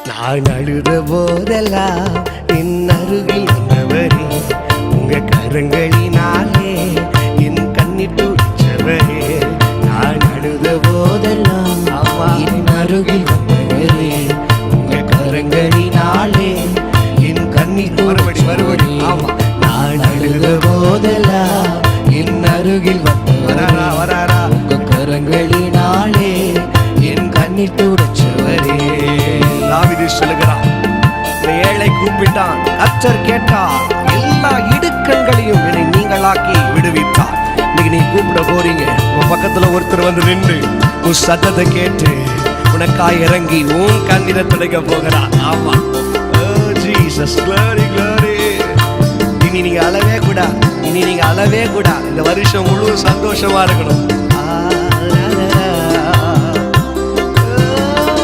நான் அழுத போதெல்லாம் என் அருகில் வந்தவரே, உங்க கரங்களினாலே என் கண்ணீர் துடைச்சவரே. நான் அழுத போதெல்லாம் என் அருகில் வந்தவரே, உங்க கரங்களினாலே என் கண்ணீர் மறுபடி. ஆமா, நான் அழுத போதெல்லாம் என் அருகில் வந்தவரா, உங்க கரங்களினாலே என் கண்ணீர் துடைச்சவரே. தாவீது சொல்லுகிறான், ஏழை கூப்பிட்டான், கர்த்தர் கேட்டார், எல்லா இடுக்கண்களையும் என்னை நீங்களாக்கி விடுவித்தார். இன்னைக்கு நீ கூப்பிட போறீங்க, உன் பக்கத்துல ஒருத்தர் வந்து நின்று உன் சத்தத்தை கேட்டு உனக்காய் இறங்கி உன் கண்ணீரை துடைக்க போகிறார். ஆமா, ஜீசஸ், glory glory. இனி நீங்க அழவே கூடாது, இந்த வருஷம் முழு சந்தோஷமா இருக்கணும்.